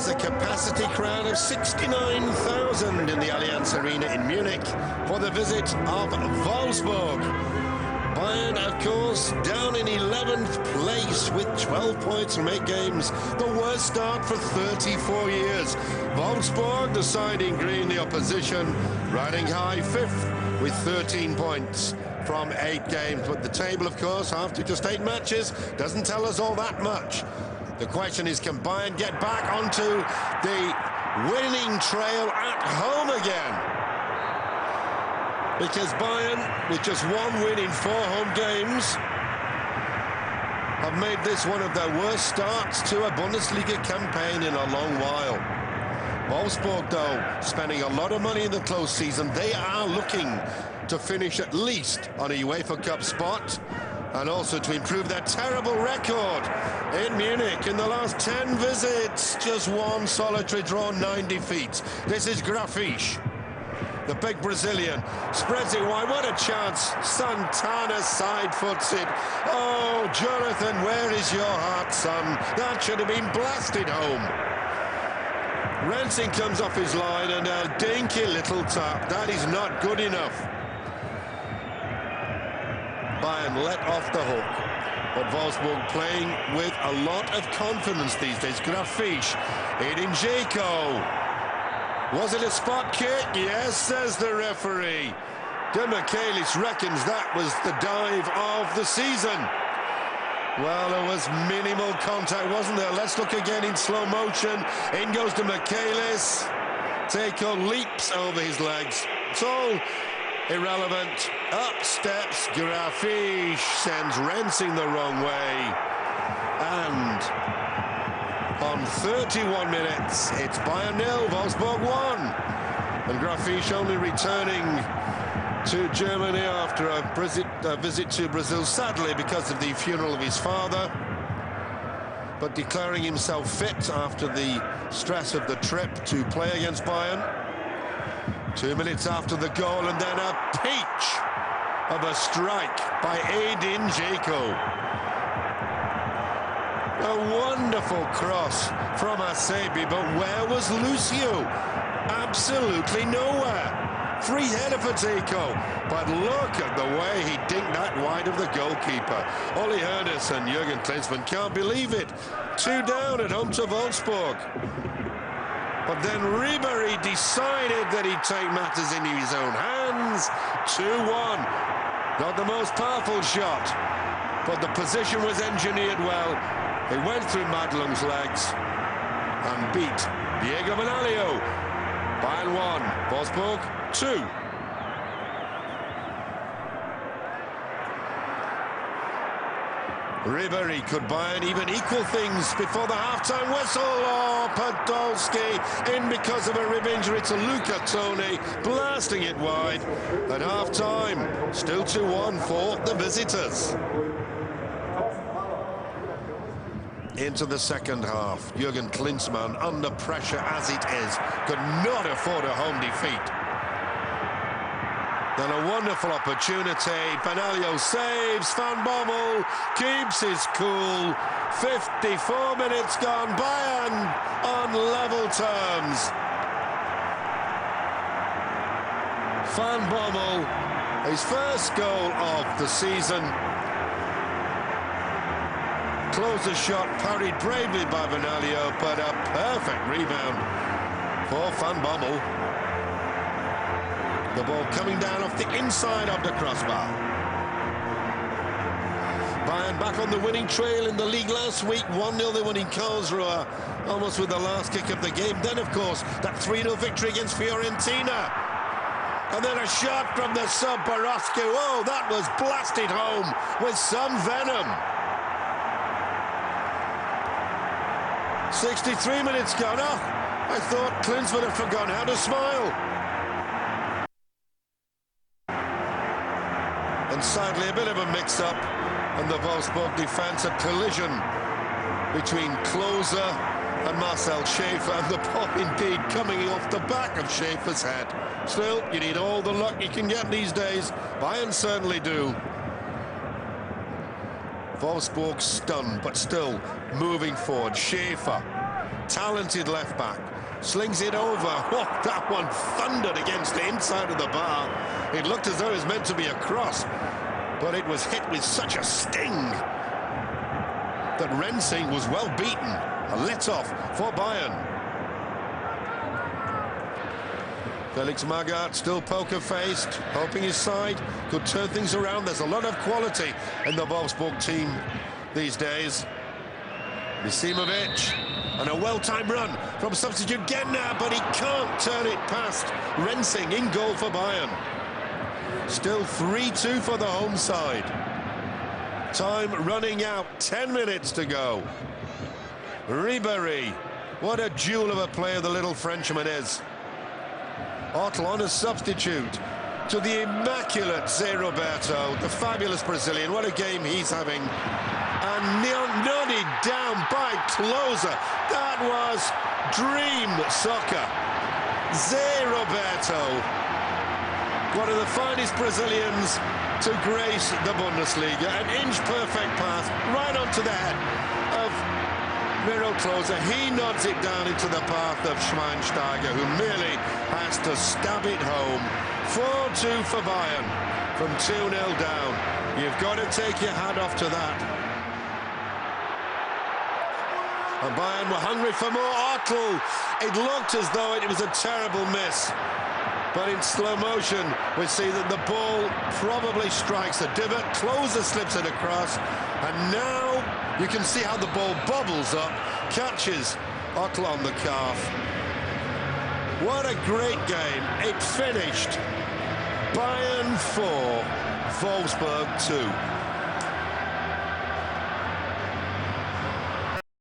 There's a capacity crowd of 69,000 in the Allianz Arena in Munich for the visit of Wolfsburg. Bayern, of course, down in 11th place with 12 points from 8 games. The worst start for 34 years. Wolfsburg, the side in green, the opposition, riding high 5th with 13 points from 8 games. But the table, of course, after just 8 matches, doesn't tell us all that much. The question is, can Bayern get back onto the winning trail at home again? Because Bayern, with just 1 win in 4 home games, have made this one of their worst starts to a Bundesliga campaign in a long while. Wolfsburg, though, spending a lot of money in the close season. They are looking to finish at least on a UEFA Cup spot, and also to improve their terrible record in Munich. In the last 10 visits, just 1 solitary draw, 9 defeats. This is Grafisch, the big Brazilian, spreads it wide. What a chance. Setanta side foots it. Oh, Jonathan, where is your heart, son? That should have been blasted home. Rensing comes off his line, and a dinky little tap. That is not good enough. Bayern let off the hook, but Wolfsburg playing with a lot of confidence these days. Grafisch, Edin Dzeko. Was it a spot kick? Yes, says the referee. De Michelis reckons that was the dive of the season. Well, there was minimal contact, wasn't there? Let's look again in slow motion. In goes De Michelis. Dzeko leaps over his legs. It's all irrelevant. Up steps Grafisch, sends Rensing the wrong way. And on 31 minutes, it's Bayern 0, Wolfsburg 1. And Grafisch only returning to Germany after a visit to Brazil, sadly because of the funeral of his father, but declaring himself fit after the stress of the trip to play against Bayern. 2 minutes after the goal, and then a peach of a strike by Edin Dzeko. A wonderful cross from Asebi, but where was Lucio? Absolutely nowhere. Free header for Dzeko, but look at the way he dinked that wide of the goalkeeper. Uli Hoeneß and Jürgen Klinsmann can't believe it. 2 down at home to Wolfsburg. But then Ribéry decided that he'd take matters into his own hands. 2-1. Not the most powerful shot, but the position was engineered well. It went through Madlung's legs and beat Diego Benalio. Bayern 1, Wolfsburg 2. Ribéry, could Bayern even equal things before the half-time whistle? Oh, Podolski in because of a rib injury to Luca Toni, blasting it wide at half-time. Still 2-1 for the visitors. Into the second half, Jürgen Klinsmann, under pressure as it is, could not afford a home defeat. Then a wonderful opportunity. Benalio saves. Van Bommel keeps his cool. 54 minutes gone. Bayern on level terms. Van Bommel, his first goal of the season. Closer shot parried bravely by Benalio, but a perfect rebound for Van Bommel. The ball coming down off the inside of the crossbar. Bayern back on the winning trail in the league last week. 1-0 they won in Karlsruhe, almost with the last kick of the game. Then, of course, that 3-0 victory against Fiorentina. And then a shot from the sub, Borowski. Oh, that was blasted home with some venom. 63 minutes gone. Oh, I thought Klinsmann had forgotten how to smile. And sadly, a bit of a mix-up, and the Wolfsburg defence, a collision between Klose and Marcel Schäfer, and the ball indeed coming off the back of Schäfer's head. Still, you need all the luck you can get these days. Bayern certainly do. Wolfsburg stunned, but still moving forward. Schäfer talented left back. Slings it over. Oh, that one thundered against the inside of the bar. It looked as though it was meant to be a cross, but it was hit with such a sting that Rensing was well beaten. A let-off for Bayern. Felix Magath still poker-faced, hoping his side could turn things around. There's a lot of quality in the Wolfsburg team these days. Misimovic, and a well-timed run from substitute Genna, but he can't turn it past Rensing. In goal for Bayern. Still 3-2 for the home side. Time running out, 10 minutes to go. Ribéry, what a jewel of a player the little Frenchman is. Otl on a substitute to the immaculate Zé Roberto, the fabulous Brazilian. What a game he's having. And nodded down by closer. That was dream soccer. Zé Roberto, one of the finest Brazilians to grace the Bundesliga. An inch-perfect pass right onto the head of Miro Klose. He nods it down into the path of Schweinsteiger, who merely has to stab it home. 4-2 for Bayern from 2-0 down. You've got to take your hat off to that. And Bayern were hungry for more. Otl, it looked as though it was a terrible miss. But in slow motion, we see that the ball probably strikes a divot. Klose slips it across. And now you can see how the ball bobbles up, catches Otl on the calf. What a great game. It finished Bayern 4, Wolfsburg 2.